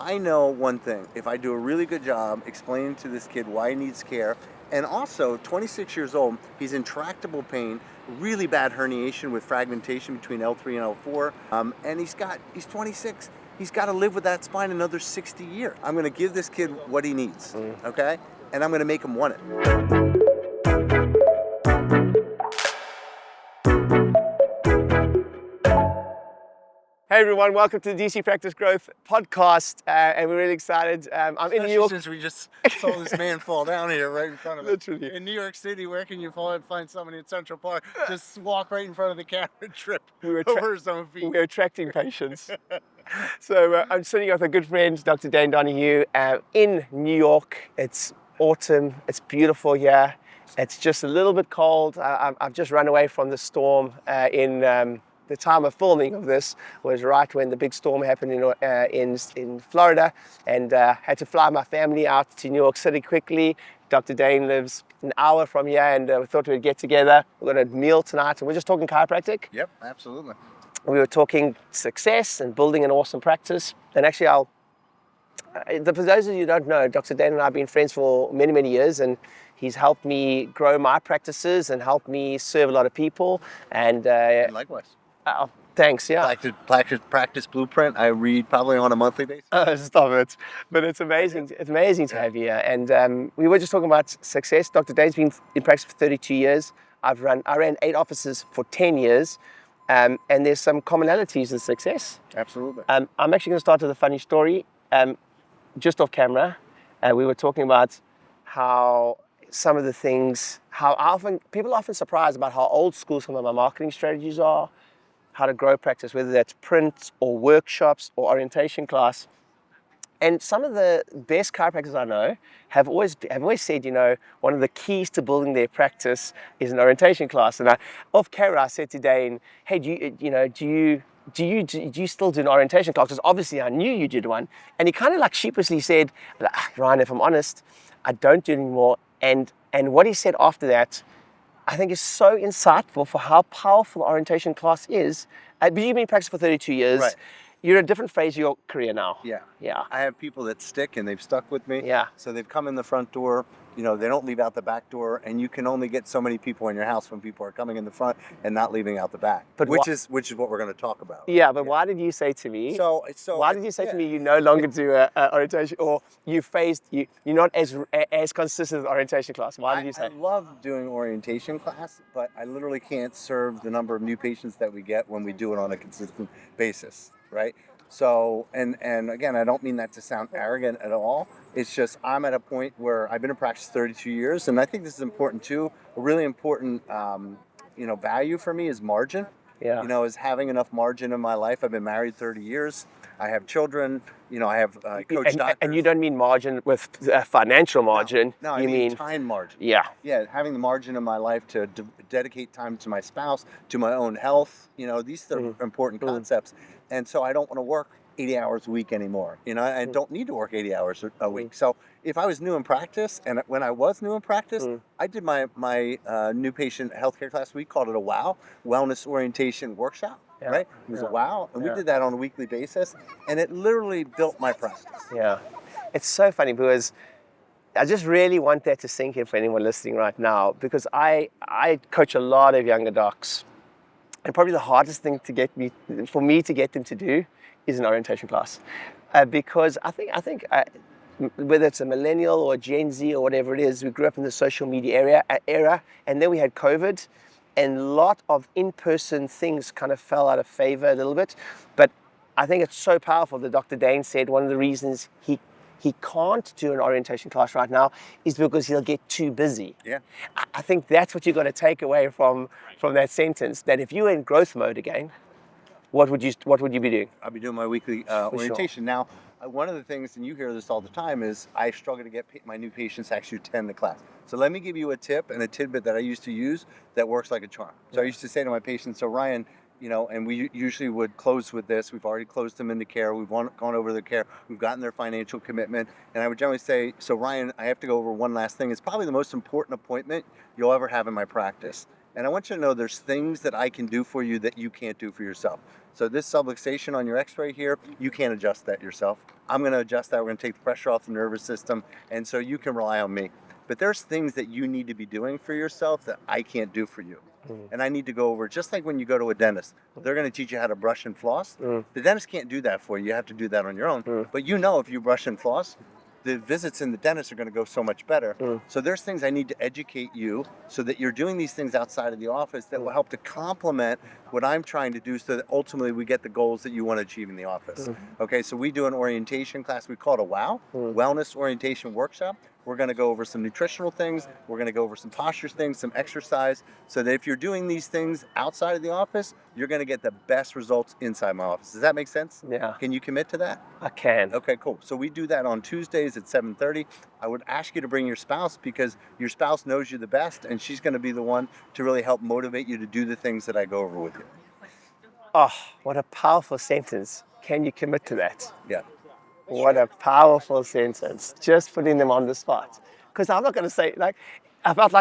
I know one thing. If I do a really good job explaining to this kid why he needs care, and also 26 years old, he's in tractable pain, really bad herniation with fragmentation between L3 and L4, and he's 26. He's got to live with that spine another 60 years. I'm going to give this kid what he needs, okay? And I'm going to make him want it. Hey everyone, welcome to the DC Practice Growth podcast, and we're really excited. I'm in New York. Since we just saw this man fall down here right in front of us. Literally. In New York City, where can you find somebody in Central Park? Just walk right in front of the camera and trip over his own feet. We're attracting patients. So I'm sitting with a good friend, Dr. Dane Donohue, in New York. It's autumn, it's beautiful here. It's just a little bit cold. I've just run away from the storm the time of filming of this was right when the big storm happened in Florida, and had to fly my family out to New York City quickly. Dr. Dane lives an hour from here, and we thought we'd get together. We're going to meal tonight, and we're just talking chiropractic. Yep, absolutely. We were talking success and building an awesome practice. And actually, for those of you who don't know, Dr. Dane and I have been friends for many, many years, and he's helped me grow my practices and helped me serve a lot of people. And likewise. Thanks, yeah. Practice blueprint, I read probably on a monthly basis. Stop it. But it's amazing. It's amazing to have you here. And we were just talking about success. Dr. Dane's been in practice for 32 years. I ran 8 offices for 10 years. And there's some commonalities in success. Absolutely. I'm actually going to start with a funny story. Just off camera, we were talking about how some of the things, people are often surprised about how old school some of my marketing strategies are, how to grow practice, whether that's print or workshops or orientation class. And some of the best chiropractors I know have always said, one of the keys to building their practice is an orientation class. And off camera, I said to Dane, hey, do you still do an orientation class? Because obviously I knew you did one. And he kind of like sheepishly said, Ryan, if I'm honest, I don't do it anymore. And what he said after that, I think is so insightful for how powerful orientation class is. But you've been in practice for 32 years. Right. You're in a different phase of your career now. Yeah. I have people that stick, and they've stuck with me. Yeah. So they've come in the front door. They don't leave out the back door, and you can only get so many people in your house when people are coming in the front and not leaving out the back. Which is what we're going to talk about. Yeah, but why did you say to me? Why did you say to me you no longer do a orientation, or you're not as consistent with orientation class? Why did you say? I love doing orientation class, but I literally can't serve the number of new patients that we get when we do it on a consistent basis, right? So, and again, I don't mean that to sound arrogant at all. It's just I'm at a point where I've been in practice 32 years, and I think this is important too. A really important, value for me is margin. Yeah. Is having enough margin in my life. I've been married 30 years. I have children. I have coach doctors. And you don't mean margin with financial margin. No, I mean time margin. Yeah. Yeah, having the margin in my life to dedicate time to my spouse, to my own health. These are important concepts. And so I don't want to work 80 hours a week anymore. I don't need to work 80 hours a week. So if I was new in practice, and when I was new in practice, I did my new patient healthcare class. We called it a WOW, Wellness Orientation Workshop. Yeah. Right? It was a WOW, and we did that on a weekly basis, and it literally built my practice. Yeah. It's so funny because I just really want that to sink in for anyone listening right now, because I coach a lot of younger docs, and probably the hardest thing for me to get them to do is an orientation class, because I think whether it's a millennial or a Gen Z or whatever it is, we grew up in the social media era, and then we had COVID, and a lot of in-person things kind of fell out of favor a little bit. But I think it's so powerful that Dr. Dane said one of the reasons he can't do an orientation class right now is because he'll get too busy. Yeah. I think that's what you've got to take away from that sentence, that if you're in growth mode again, what would you be doing? I'll be doing my weekly orientation. Sure. Now, one of the things, and you hear this all the time, is I struggle to get my new patients to actually attend the class. So let me give you a tip and a tidbit that I used to use that works like a charm. So I used to say to my patients, so Ryan, and we usually would close with this. We've already closed them into care. We've gone over the care. We've gotten their financial commitment. And I would generally say, so Ryan, I have to go over one last thing. It's probably the most important appointment you'll ever have in my practice. And I want you to know there's things that I can do for you that you can't do for yourself. So this subluxation on your x-ray here, you can't adjust that yourself. I'm going to adjust that. We're going to take the pressure off the nervous system, and so you can rely on me. But there's things that you need to be doing for yourself that I can't do for you. And I need to go over, just like when you go to a dentist, they're going to teach you how to brush and floss. The dentist can't do that for you. You have to do that on your own. But you know, if you brush and floss, the visits in the dentist are going to go so much better. So there's things I need to educate you so that you're doing these things outside of the office that will help to complement what I'm trying to do so that ultimately we get the goals that you want to achieve in the office. Okay, so we do an orientation class. We call it a WOW, Wellness Orientation Workshop. We're going to go over some nutritional things. We're going to go over some posture things, some exercise, so that if you're doing these things outside of the office, you're going to get the best results inside my office. Does that make sense? Yeah. Can you commit to that? I can. Okay, cool. So we do that on Tuesdays at 7:30. I would ask you to bring your spouse because your spouse knows you the best, and she's going to be the one to really help motivate you to do the things that I go over with you. Oh, what a powerful sentence. Can you commit to that? Yeah. What a powerful sentence. Just putting them on the spot. Because I'm not going to say, like, I felt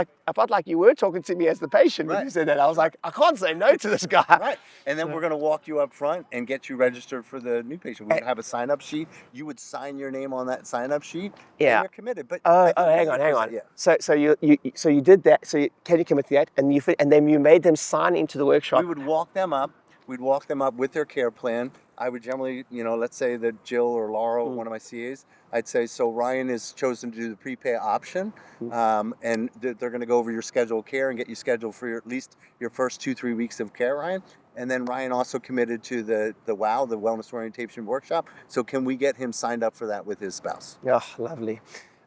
like you were talking to me as the patient when you said that. I was like, I can't say no to this guy. Right. And then we're going to walk you up front and get you registered for the new patient. We would have a sign-up sheet. You would sign your name on that sign-up sheet. Yeah. And you're committed. But hang on. Yeah. So you did that. So can you commit to that? And then you made them sign into the workshop. We would walk them up. We'd walk them up with their care plan. I would generally, let's say that Jill or Laurel, one of my CAs, I'd say, so Ryan has chosen to do the prepay option, and they're going to go over your scheduled care and get you scheduled for at least your first 2-3 weeks of care, Ryan. And then Ryan also committed to the WOW, the Wellness Orientation Workshop. So can we get him signed up for that with his spouse? Oh, lovely.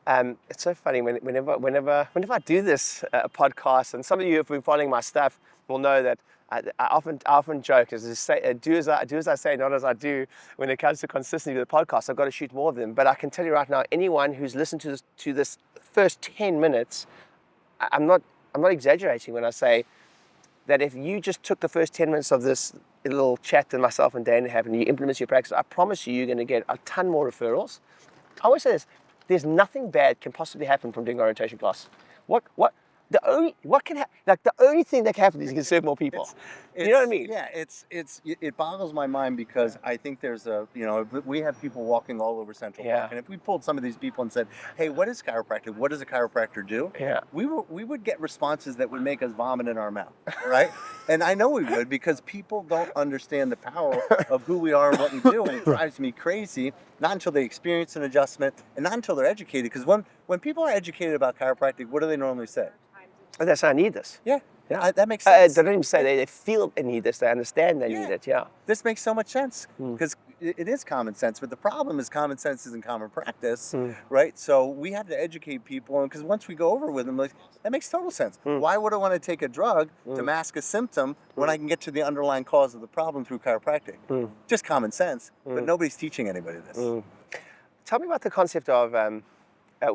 It's so funny whenever I do this podcast, and some of you who've been following my stuff will know that I often joke as I say, do as I say, not as I do. When it comes to consistency with the podcast, I've got to shoot more of them. But I can tell you right now, anyone who's listened to this first 10 minutes, I'm not exaggerating when I say that if you just took the first 10 minutes of this little chat that myself and Dane have and you implement your practice, I promise you, you're going to get a ton more referrals. I always say this: there's nothing bad can possibly happen from doing an orientation class. The only thing that can happen is you can serve more people. You know what I mean? Yeah, it boggles my mind because I think there's we have people walking all over Central Park, and if we pulled some of these people and said, "Hey, what is chiropractic? What does a chiropractor do?" Yeah, we would get responses that would make us vomit in our mouth, right? And I know we would because people don't understand the power of who we are and what we do, and it drives me crazy. Not until they experience an adjustment, and not until they're educated. Because when people are educated about chiropractic, what do they normally say? Oh, that's I need this. Yeah. That makes sense. They don't even say they feel they need this. They understand they need it. Yeah. This makes so much sense because it is common sense. But the problem is common sense isn't common practice, right? So we have to educate people, because once we go over with them, like, that makes total sense. Why would I want to take a drug to mask a symptom when I can get to the underlying cause of the problem through chiropractic? Just common sense. But nobody's teaching anybody this. Tell me about the concept of.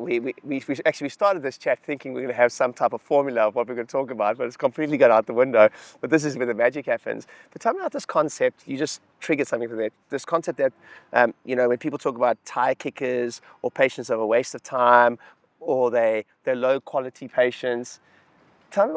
We started this chat thinking we're going to have some type of formula of what we're going to talk about, but it's completely gone out the window. But this is where the magic happens. But tell me about this concept. You just triggered something for that. This concept that, when people talk about tire kickers or patients of a waste of time, or they're low quality patients. Tell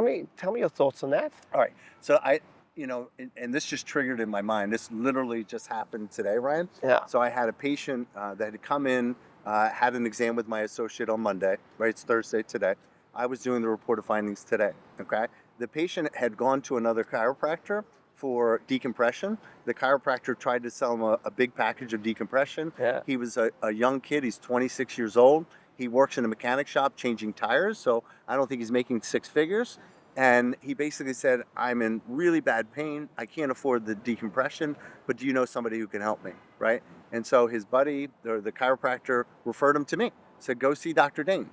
me your thoughts on that. All right. So and this just triggered in my mind. This literally just happened today, Ryan. Yeah. So I had a patient that had come in. Had an exam with my associate on Monday, right? It's Thursday today. I was doing the report of findings today, okay? The patient had gone to another chiropractor for decompression. The chiropractor tried to sell him a big package of decompression. Yeah. He was a young kid. He's 26 years old. He works in a mechanic shop changing tires, so I don't think he's making six figures. And he basically said, I'm in really bad pain. I can't afford the decompression, but do you know somebody who can help me, right? And so his buddy, the chiropractor, referred him to me. Said, go see Dr. Dane,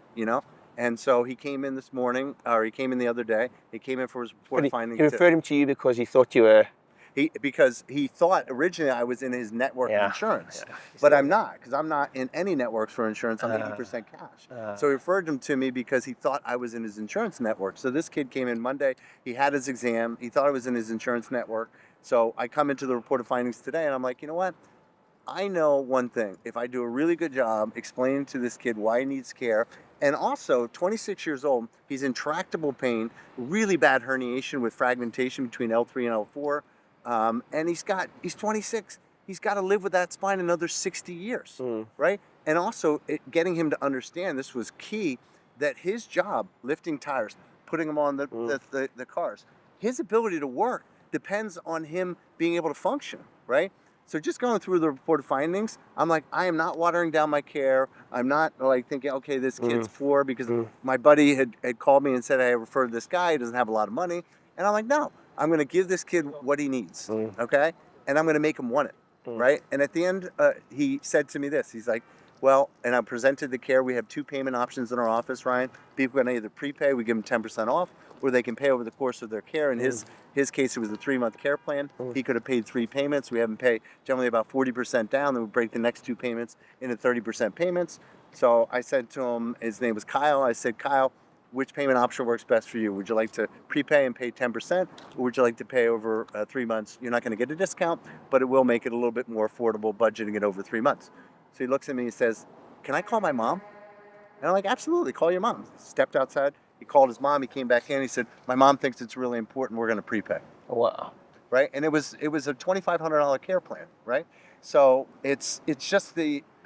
And so he came in this morning, or he came in the other day. He came in for his report of findings. He referred him to you because he thought you were... Because he thought originally I was in his network of insurance, but I'm not, because I'm not in any networks for insurance. I'm 80% cash. So he referred him to me because he thought I was in his insurance network. So this kid came in Monday. He had his exam. He thought I was in his insurance network. So I come into the report of findings today, and I'm like, you know what? I know one thing. If I do a really good job explaining to this kid why he needs care, and also 26 years old, he's in tractable pain, really bad herniation with fragmentation between L3 and L4, and he's 26. He's got to live with that spine another 60 years, right? And also getting him to understand, this was key, that his job, lifting tires, putting them on the cars, his ability to work depends on him being able to function, right? So just going through the reported findings, I'm like, I am not watering down my care. I'm not like thinking, okay, this kid's poor because my buddy had called me and said, I referred this guy, he doesn't have a lot of money. And I'm like, no, I'm going to give this kid what he needs, okay? And I'm going to make him want it, right? And at the end, he said to me this, he's like, well, and I presented the care. We have 2 payment options in our office, Ryan. People can either prepay, we give them 10% off, or they can pay over the course of their care. In his case, it was a 3-month care plan. He could have paid 3 payments. We have him pay generally about 40% down. Then we break the next 2 payments into 30% payments. So I said to him, his name was Kyle. I said, Kyle, which payment option works best for you? Would you like to prepay and pay 10%, or would you like to pay over 3 months? You're not going to get a discount, but it will make it a little bit more affordable budgeting it over 3 months. So he looks at me and he says, can I call my mom? And I'm like, absolutely, call your mom. He stepped outside. He called his mom. He came back in. He said, my mom thinks it's really important. We're going to prepay. Wow. Right? And it was a $2,500 care plan, right? So it's just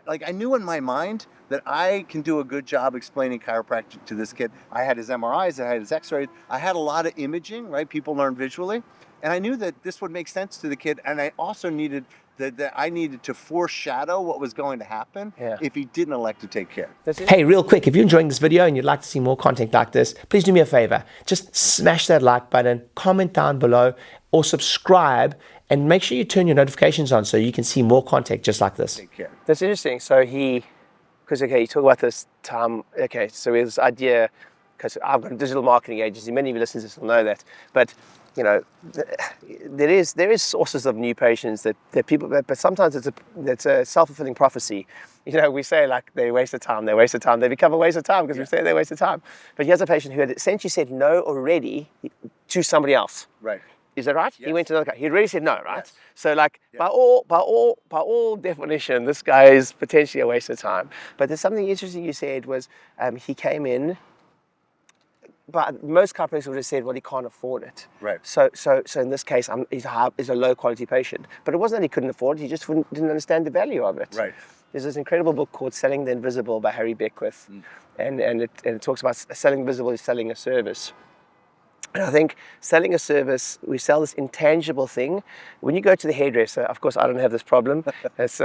like I knew in my mind that I can do a good job explaining chiropractic to this kid. I had his MRIs, I had his x-rays, I had a lot of imaging, right? People learn visually. And I knew that this would make sense to the kid. And I also needed that I needed to foreshadow what was going to happen if he didn't elect to take care. Hey, real quick, if you're enjoying this video and you'd like to see more content like this, please do me a favor. Just smash that like button, comment down below, or subscribe, and make sure you turn your notifications on so you can see more content just like this. Take care. That's interesting. So you talk about this time, so we have this idea, because I've got a digital marketing agency, many of you listeners will know that, but you know, there is sources of new patients that people, but sometimes it's a self-fulfilling prophecy. You know, we say like they waste of time, they become a waste of time because we say they waste of time. But here's a patient who had essentially said no already to somebody else. Right. Is that right? Yes. He went to another guy. He already said no, right? Yes. So like by all definition, this guy is potentially a waste of time. But there's something interesting you said was he came in. But most chiropractors would have said, well, he can't afford it. Right. So in this case, he's a low quality patient. But it wasn't that he couldn't afford it, he just didn't understand the value of it. Right. There's this incredible book called Selling the Invisible by Harry Beckwith. And it talks about selling invisible is selling a service. And I think selling a service, we sell this intangible thing. When you go to the hairdresser, of course, I don't have this problem. That's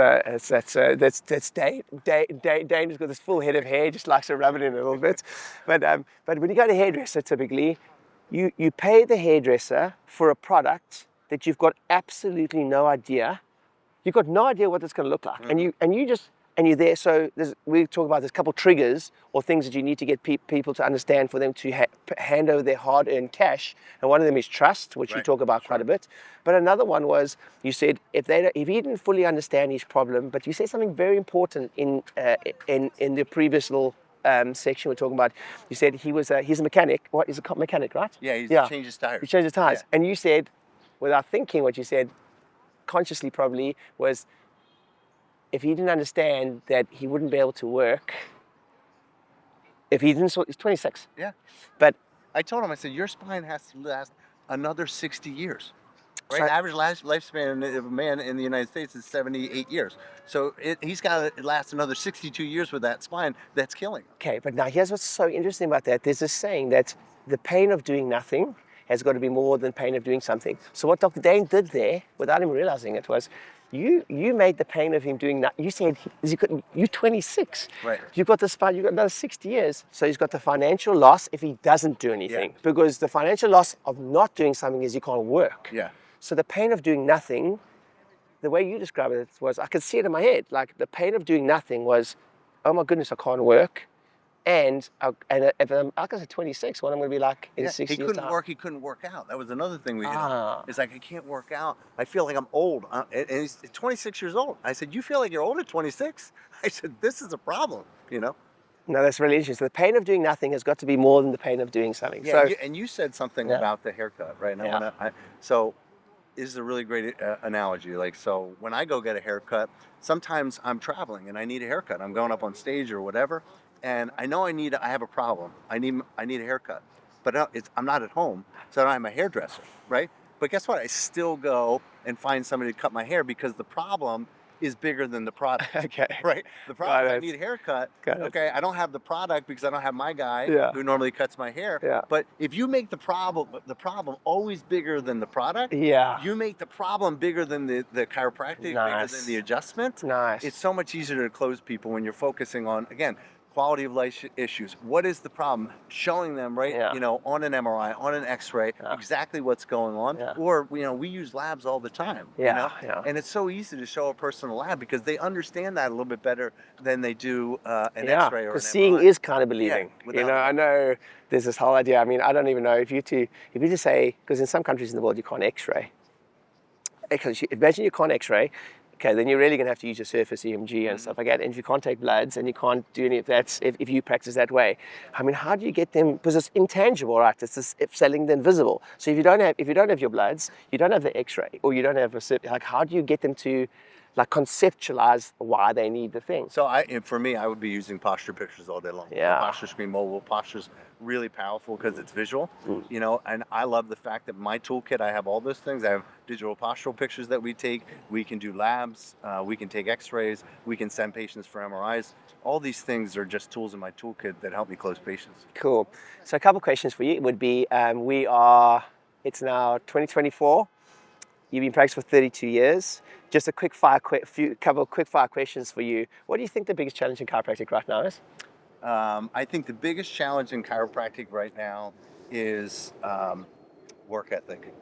Dane. Dane's got this full head of hair, just likes to rub it in a little bit. But when you go to the hairdresser, typically, you pay the hairdresser for a product that you've got absolutely no idea. You've got no idea what it's going to look like, and you're there. So we talk about there's a couple triggers or things that you need to get people to understand for them to hand over their hard-earned cash. And one of them is trust, which you talk about quite a bit. But another one was you said if he didn't fully understand his problem, but you said something very important in the previous little section we're talking about. You said he's a mechanic. What is a mechanic, right? Yeah, he changed his tires. He changed his tires, yeah. And you said, without thinking, what you said consciously probably was, if he didn't understand that he wouldn't be able to work, he's 26. Yeah. But I told him, I said, your spine has to last another 60 years. Right? So, average lifespan of a man in the United States is 78 years. So he's got to last another 62 years with that spine that's killing him. Okay, but now here's what's so interesting about that. There's this saying that the pain of doing nothing has got to be more than pain of doing something. So what Dr. Dane did there, without him realizing it, was you made the pain of him doing nothing. You said, you're 26. Right. You've got the spine, you've got another 60 years. So he's got the financial loss if he doesn't do anything. Yeah. Because the financial loss of not doing something is you can't work. Yeah. So the pain of doing nothing, the way you described it was, I could see it in my head. Like the pain of doing nothing was, oh my goodness, I can't work. And if I'm, like I said, 26, what I'm going to be like in 6 years' time. He couldn't work, he couldn't work out. That was another thing we did. It's like, I can't work out. I feel like I'm old. And he's 26 years old. I said, you feel like you're old at 26? I said, this is a problem, you know? No, that's really interesting. So the pain of doing nothing has got to be more than the pain of doing something. Yeah, so, and you said something about the haircut, right? Yeah. So is a really great analogy. Like, so when I go get a haircut, sometimes I'm traveling and I need a haircut. I'm going up on stage or whatever, and I know I have a problem. I need a haircut, but I'm not at home, so I don't have my hairdresser, right? But guess what? I still go and find somebody to cut my hair because the problem is bigger than the product. Okay. Right? The problem is I need a haircut. Got it. Okay, I don't have the product because I don't have my guy Yeah. who normally cuts my hair. Yeah. But if you make the problem always bigger than the product, Yeah. you make the problem bigger than the chiropractic, bigger Nice. than the adjustment. Nice. It's so much easier to close people when you're focusing on, again, quality of life issues. What is the problem? Showing them, right, Yeah. on an MRI, on an X-ray, exactly what's going on. Yeah. Or, we use labs all the time. Yeah, yeah. And it's so easy to show a person a lab because they understand that a little bit better than they do an X-ray or an MRI. Because seeing is kind of believing. Yeah, I know there's this whole idea. I mean, I don't even know if you just say, because in some countries in the world you can't X-ray. Because imagine you can't X-ray. Okay, then you're really going to have to use your surface EMG and stuff like that. And if you can't take bloods and you can't do any of that, if you practice that way, I mean, how do you get them? Because it's intangible, right? It's selling the invisible. So if you don't have your bloods, you don't have the X-ray, or you don't have like, how do you get them to like conceptualize why they need the thing? So for me, I would be using posture pictures all day long. Yeah. Posture Screen Mobile. Posture's really powerful because it's visual, and I love the fact that my toolkit, I have all those things. I have digital postural pictures that we take. We can do labs. We can take X-rays. We can send patients for MRIs. All these things are just tools in my toolkit that help me close patients. Cool. So a couple questions for you would be, it's now 2024. You've been practicing for 32 years. Just a couple of quick fire questions for you. What do you think the biggest challenge in chiropractic right now is? I think the biggest challenge in chiropractic right now is work ethic.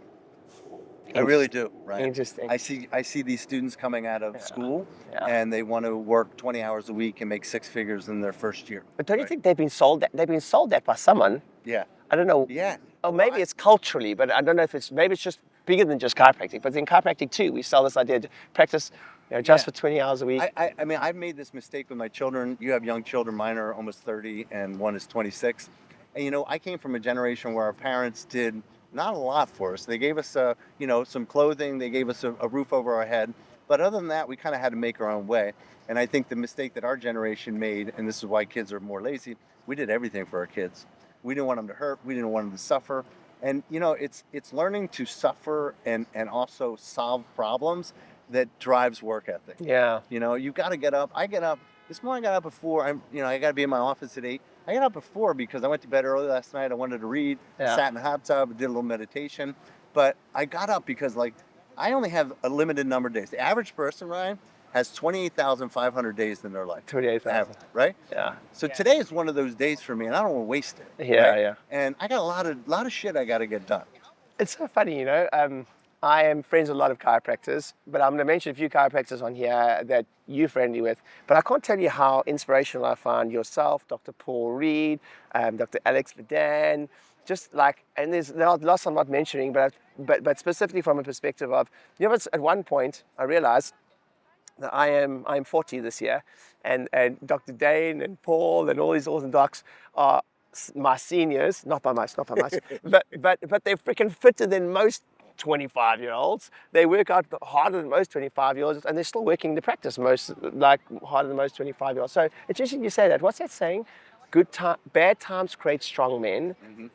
I really do, right? Interesting. I see these students coming out of school and they want to work 20 hours a week and make six figures in their first year. But don't you think they've been sold that by someone? Yeah. I don't know. Yeah. Oh, maybe it's culturally, but I don't know if maybe it's just bigger than just chiropractic. But in chiropractic too, we sell this idea to practice just for 20 hours a week. I mean, I've made this mistake with my children. You have young children. Mine are almost 30 and one is 26. And, I came from a generation where our parents did not a lot for us. They gave us, some clothing. They gave us a roof over our head. But other than that, we kind of had to make our own way. And I think the mistake that our generation made, and this is why kids are more lazy, we did everything for our kids. We didn't want them to hurt. We didn't want them to suffer. And, it's learning to suffer and also solve problems that drives work ethic. Yeah. You've got to get up. I get up. This morning I got up before. I got to be in my office at 8. I got up before because I went to bed early last night. I wanted to read. Yeah. Sat in the hot tub, did a little meditation. But I got up because, I only have a limited number of days. The average person, Ryan, has 28,500 days in their life. 28,000. Right? Yeah. So today is one of those days for me, and I don't want to waste it. Yeah, right? yeah. And I got a lot of shit I got to get done. It's so funny, I am friends with a lot of chiropractors, but I'm going to mention a few chiropractors on here that you're friendly with. But I can't tell you how inspirational I find yourself, Dr. Paul Reed, Dr. Alex Vidan, and there are lots I'm not mentioning, but specifically from a perspective of, at one point I realized that I'm 40 this year, and Dr. Dane and Paul and all these awesome docs are my seniors, not by much, but they're freaking fitter than most 25-year-olds. They work out harder than most 25-year-olds, and they're still working the practice harder than most 25-year-olds. So it's interesting you say that. What's that saying? Bad times create strong men. Mm-hmm.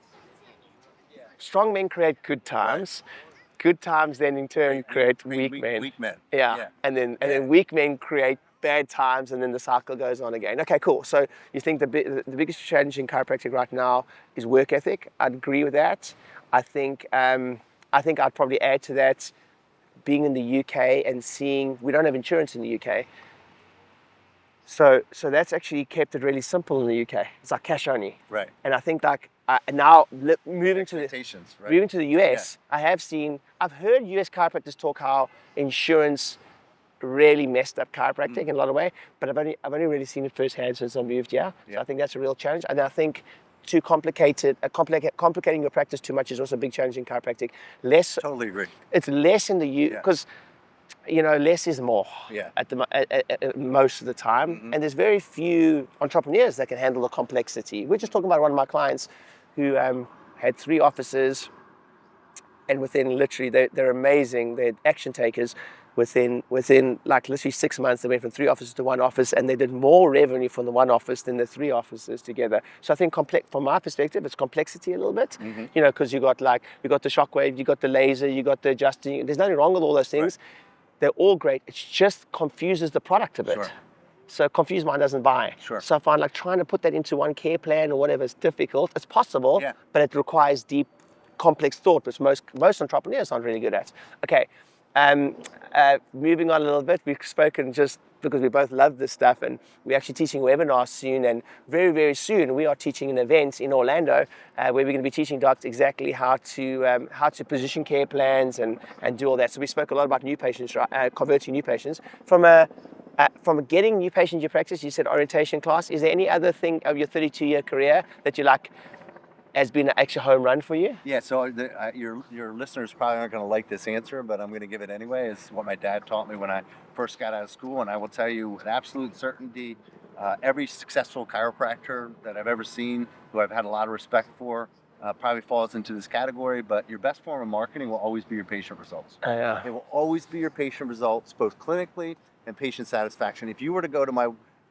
Strong men create good times. Right. Good times then in turn create weak men. Weak men. Yeah. And then weak men create bad times, and then the cycle goes on again. Okay, cool. So you think the biggest challenge in chiropractic right now is work ethic? I'd agree with that. I think I'd probably add to that being in the UK and seeing we don't have insurance in the UK. So that's actually kept it really simple in the UK. It's like cash only. Right. And I think now moving to the US, yeah. I've heard US chiropractors talk how insurance really messed up chiropractic in a lot of ways, but I've only really seen it firsthand since I moved here. Yeah. So I think that's a real challenge. And I think complicating your practice too much is also a big challenge in chiropractic. Totally agree. It's less in the because less is more at most of the time. Mm-hmm. And there's very few entrepreneurs that can handle the complexity. We're just talking about one of my clients who had 3 offices, and within literally, they're amazing. They're action takers. Within like literally 6 months, they went from 3 offices to 1 office, and they did more revenue from the 1 office than the 3 offices together. So I think from my perspective, it's complexity a little bit, you know, because you got the shockwave, you got the laser, you got the adjusting. There's nothing wrong with all those things. Right. They're all great. It just confuses the product a bit. Sure. So confused mind doesn't buy. Sure. So I find like trying to put that into one care plan or whatever is difficult. It's possible, but it requires deep, complex thought, which most entrepreneurs aren't really good at. Okay. Moving on a little bit, we've spoken just because we both love this stuff, and we're actually teaching webinars soon, and very, very soon we are teaching an event in Orlando where we're going to be teaching docs exactly how to position care plans and do all that. So we spoke a lot about new patients, converting new patients. From getting new patients in your practice, you said orientation class. Is there any other thing of your 32-year career that you like has been an actual home run for you? Yeah, so your listeners probably aren't going to like this answer, but I'm going to give it anyway. It's what my dad taught me when I first got out of school, and I will tell you with absolute certainty, every successful chiropractor that I've ever seen, who I've had a lot of respect for, probably falls into this category, but your best form of marketing will always be your patient results. Yeah. It will always be your patient results, both clinically and patient satisfaction. If you were to go to my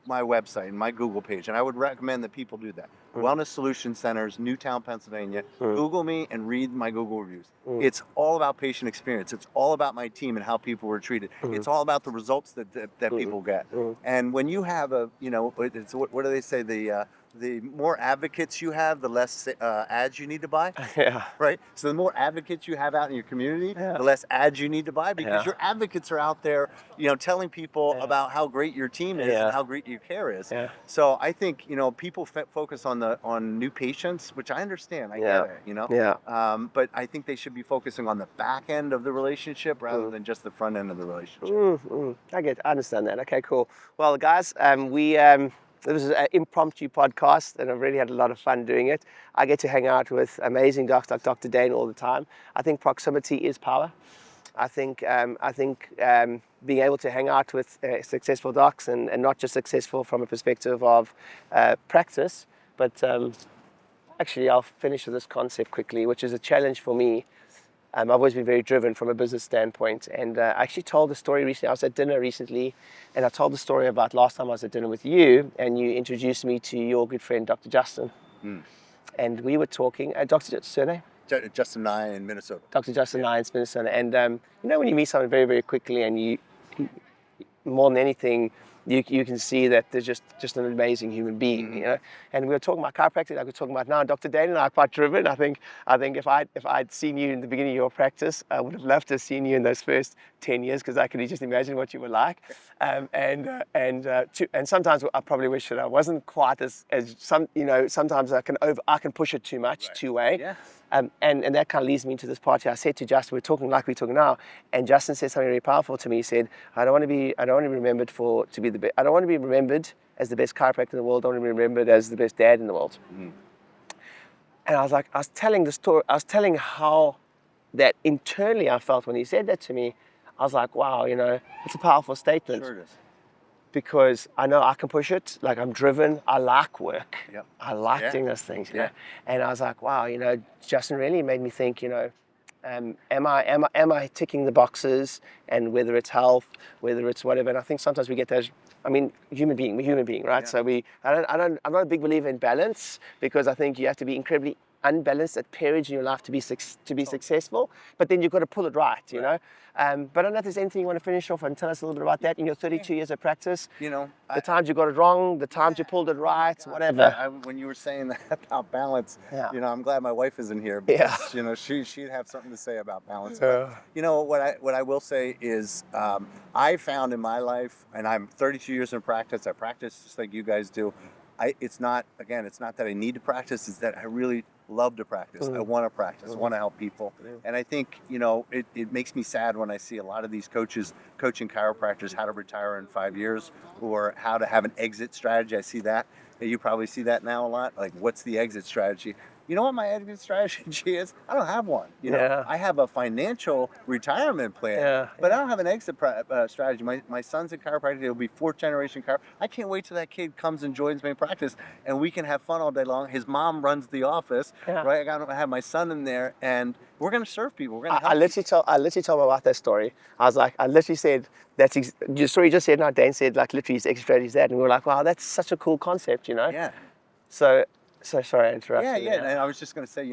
website and my Google page, and I would recommend that people do that. Wellness Solution Centers, Newtown, Pennsylvania. Google me and read my Google reviews. It's all about patient experience. It's all about my team and how people were treated. It's all about the results that people get. And when you have it's, what do they say? The more advocates you have, the less ads you need to buy. Yeah. Right? So the more advocates you have out in your community, the less ads you need to buy, because your advocates are out there, telling people about how great your team is and how great your care is. Yeah. So I think, people focus on new patients, which I understand. I get it, Yeah. But I think they should be focusing on the back end of the relationship rather than just the front end of the relationship. I understand that. Okay, cool. Well, guys, this is an impromptu podcast, and I've really had a lot of fun doing it. I get to hang out with amazing docs like Dr. Dane all the time. I think proximity is power. I think being able to hang out with successful docs, and not just successful from a perspective of practice, but actually I'll finish with this concept quickly, which is a challenge for me. I've always been very driven from a business standpoint, and I actually told the story recently. I was at dinner recently, and I told the story about last time I was at dinner with you, and you introduced me to your good friend, Dr. Justin. And we were talking, Dr. surname? Justin Nye in Minnesota. Dr. Justin Nye in Minnesota. And when you meet someone very, very quickly, and you more than anything, you can see that they're just an amazing human being, And we were talking about chiropractic. I was talking about now. Dr. Dane and I are quite driven. I think if I'd seen you in the beginning of your practice, I would have loved to have seen you in those first 10 years, because I could just imagine what you were like. And sometimes I probably wish that I wasn't quite as some. Sometimes I can push it too much, two-way. Yeah. And that kind of leads me into this part here. I said to Justin, we're talking like we're talking now, and Justin said something really powerful to me. He said, I don't want to be remembered I don't want to be remembered as the best chiropractor in the world. I want to be remembered as the best dad in the world. And I was telling the story. I was telling how that internally I felt when he said that to me. I was like, wow, it's a powerful statement. Sure it is. Because I know I can push it. Like, I'm driven. I like work. Yep. I like doing those things. And I was like, wow, Justin really made me think, am I ticking the boxes? And whether it's health, whether it's whatever. And I think sometimes we get those. I mean, we're human being, right? Yeah. So I'm not a big believer in balance, because I think you have to be incredibly unbalanced at periods in your life to be successful. But then you've got to pull it right, But I don't know if there's anything you want to finish off and tell us a little bit about that in your 32 years of practice. The times you got it wrong, the times you pulled it right, whatever. When you were saying that about balance, I'm glad my wife isn't here, because she'd have something to say about balance. But, what I will say is, I found in my life, and I'm 32 years in practice. I practice just like you guys do. It's not that I need to practice. It's that I really love to practice. I want to practice. I want to help people. And I think, it makes me sad when I see a lot of these coaches coaching chiropractors how to retire in 5 years, or how to have an exit strategy. I see that. You probably see that now a lot. Like, what's the exit strategy? You know what my exit strategy is? I don't have one. You know, Yeah. I have a financial retirement plan, Yeah, but I don't have an exit strategy. My son's in chiropractic. He'll be fourth generation chiropractic. I can't wait till that kid comes and joins me in practice, and we can have fun all day long. His mom runs the office, Yeah. right? I have my son in there, and we're gonna serve people. We're gonna I help. literally told my wife that story. I literally said, your story you just said, now Dane said, like, literally his exit strategy is that. And we were like, wow, that's such a cool concept, you know? Yeah. So sorry I interrupted. Yeah. And I was just gonna say,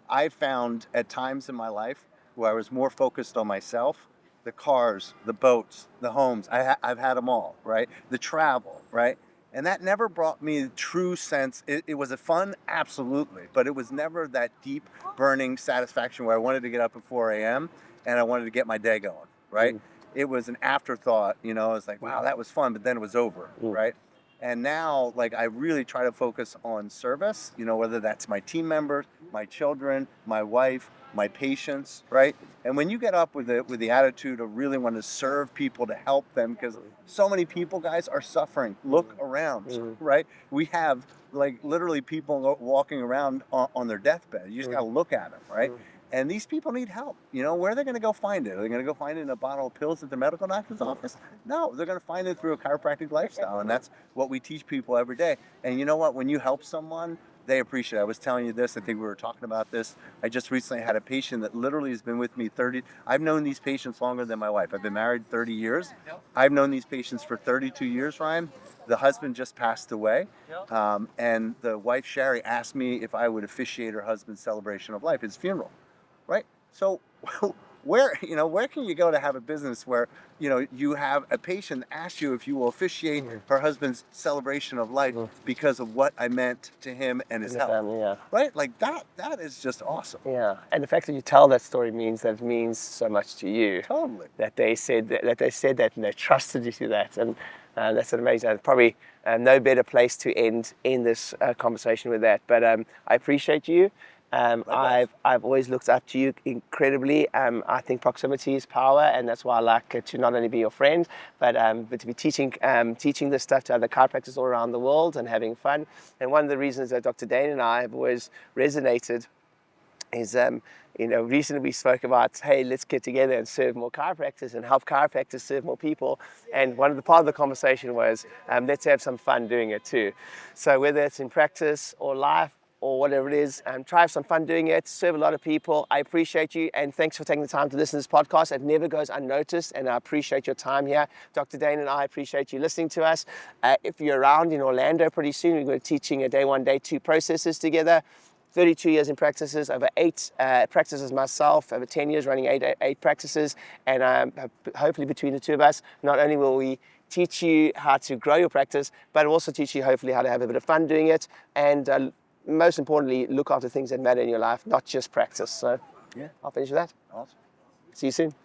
I found at times in my life where I was more focused on myself, the cars, the boats, the homes. I've had them all, right? The travel, right? And that never brought me the true sense. It was a fun, absolutely, but it was never that deep, burning satisfaction where I wanted to get up at 4 a.m. and I wanted to get my day going, right? It was an afterthought, It was like, wow, that was fun, but then it was over, right? And now, like, I really try to focus on service, whether that's my team members, my children, my wife, my patients, right? And when you get up with the attitude of really want to serve people, to help them, because so many people, guys, are suffering. Look around, right? We have, like, literally people walking around on their deathbed. You just got to look at them, right? And these people need help. Where are they going to go find it? Are they going to go find it in a bottle of pills at the medical doctor's office? No, they're going to find it through a chiropractic lifestyle. And that's what we teach people every day. And you know what? When you help someone, they appreciate it. I was telling you this. I think we were talking about this. I just recently had a patient that literally has been with me 30. I've known these patients longer than my wife. I've been married 30 years. I've known these patients for 32 years, Ryan. The husband just passed away. And the wife, Sherry, asked me if I would officiate her husband's celebration of life, his funeral. Right? So where can you go to have a business where, you have a patient ask you if you will officiate her husband's celebration of life because of what I meant to him and his health. Family, yeah. Right? Like that is just awesome. Yeah. And the fact that you tell that story means that it means so much to you. Totally. That they said that and they trusted you to that. And that's amazing. Probably no better place to end this conversation with that. But I appreciate you. I've always looked up to you incredibly. I think proximity is power, and that's why I like to not only be your friend, but to be teaching this stuff to other chiropractors all around the world and having fun. And one of the reasons that Dr. Dane and I have always resonated is, recently we spoke about, hey, let's get together and serve more chiropractors and help chiropractors serve more people. And one of the part of the conversation was, let's have some fun doing it too. So whether it's in practice or life, or whatever it is, try have some fun doing it, serve a lot of people. I appreciate you, and thanks for taking the time to listen to this podcast. It never goes unnoticed, and I appreciate your time here. Dr. Dane and I appreciate you listening to us. If you're around in Orlando pretty soon, we're going to be teaching a day 1, day 2 processes together. 32 years in practices, over 8 practices myself, over 10 years running 8 practices, and hopefully between the two of us, not only will we teach you how to grow your practice, but also teach you hopefully how to have a bit of fun doing it, and most importantly, look after things that matter in your life, not just practice. So, yeah, I'll finish with that. Awesome. See you soon.